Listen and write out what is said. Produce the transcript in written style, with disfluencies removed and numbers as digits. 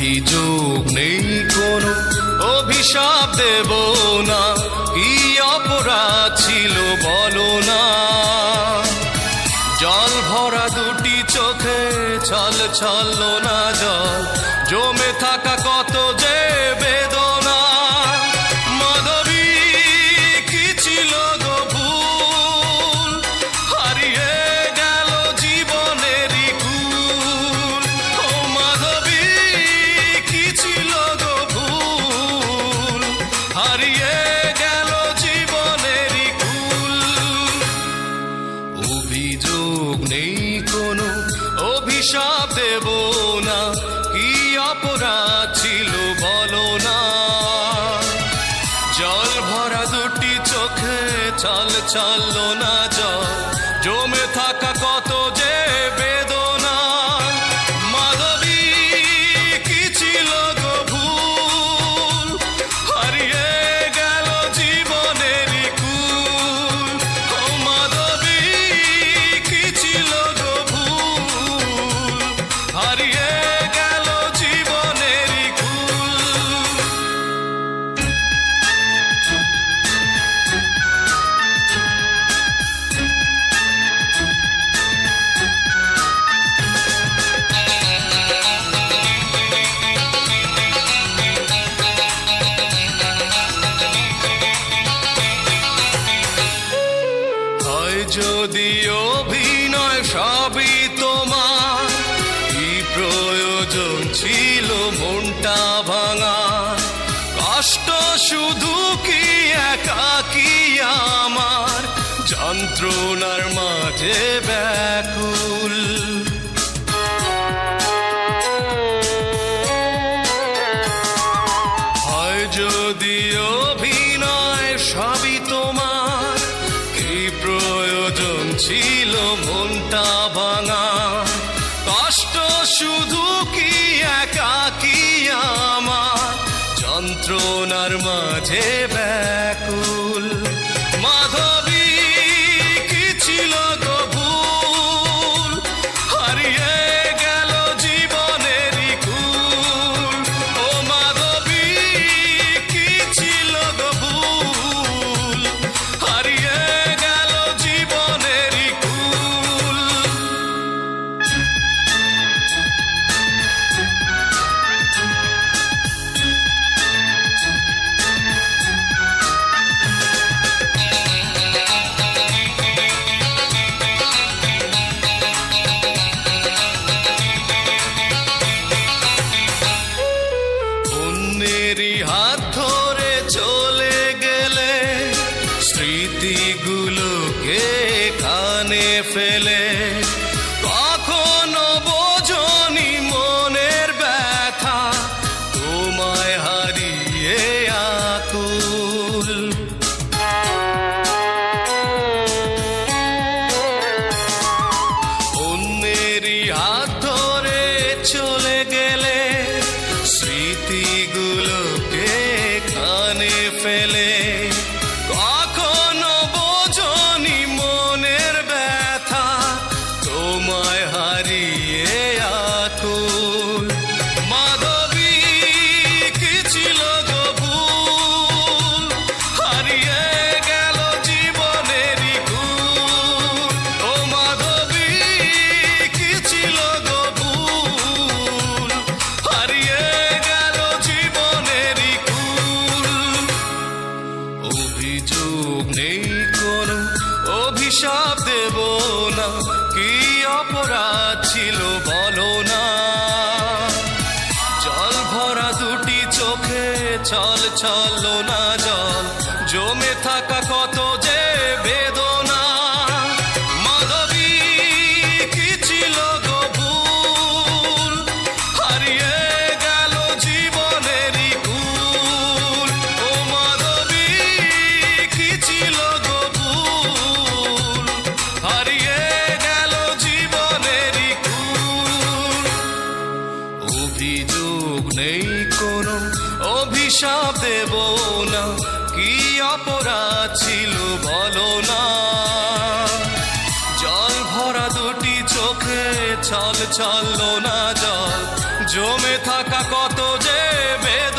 অভিযোগ নেই কোনো, অভিশাপ দেব না, কি অপরাধ ছিল বলো না। জল ভরা দুটি চোখে ছল ছল না জল, জমে থাকা কত যে বেদনা। মাধবী কি ছিল গো ভুল, হারিয়ে গেল জীবনেরই কুল। ও মাধবী কি ছিল গো ভুল, হারিয়ে গেল জীবনেরই কুল। অভিযোগ নেই কোনো, অভিশাপ দেব না, কি অপরাধ ছিল বলো না। জল ভরা দুটি চোখে ছল ছল না জল, জমে থাকা কত যে বেদনা। মাধবী কি ছিল গো ভুল, হারিয়ে গেল জীবনেরই কুল। ও মাধবী কি ছিল গো ভুল, হারিয়ে গেল জীবনেরই কুল। হয় যদি অভিনয় সবই তোমার, কি প্রয়োজন ছিল মনটা ভাঙা। কষ্ট শুধু কি একাকী আমার, যন্ত্রণার মাঝে ব্যাকুল। হয় যদি অভিনয় সবই তোমার, কি প্রয়োজন ছিল মনটা ভাঙা। কষ্ট শুধু কি একাকী আমার, যন্ত্রণার মাঝে ব্যাকুল। মাধবী কি ছিল গো ভুল, হারিয়ে গেল জীবনেরই কুল। ও মাধবী কি ছিল গো ভুল, হারিয়ে গেল জীবনেরই কুল। অন্যেরই হাত ধরে চলে গেলে, স্মৃতিগুলোকে কানে ফেলে। কখনো বোঝনি মনের ব্যথা, তোমায় হারিয়ে আকুল। অন্যেরই হাত ধরে চলে গেলে, স্মৃতিগুলোকে কানে ফেলে। কখনো বোঝনি মনের ব্যথা, তোমায় হারিয়ে আকুল। মাধবী কি ছিল গো ভুল, হারিয়ে গেল জীবনেরই কুল। ও মাধবী কি ছিল গো ভুল, হারিয়ে গেল জীবনেরই কুল। অভিযোগ নেই কোনো, অভিশাপ দেব না, কি অপরাধ ছিল বলো না। জল ভরা দুটি চোখে ছল ছল না জল, জমে থাকা কত যে বেদনা। মাধবী কি ছিল গো ভুল, হারিয়ে গেল জীবনেরই কুল। ও মাধবী কি ছিল গো ভুল, হারিয়ে গেল জীবনেরই কুল। অভিযোগ নেই কোনো, অভিশাপ দেব না, কি অপরাধ ছিল বলো না। জল ভরা দুটি চোখে ছল ছল না জল, জমে থাকা কত যে বেদনা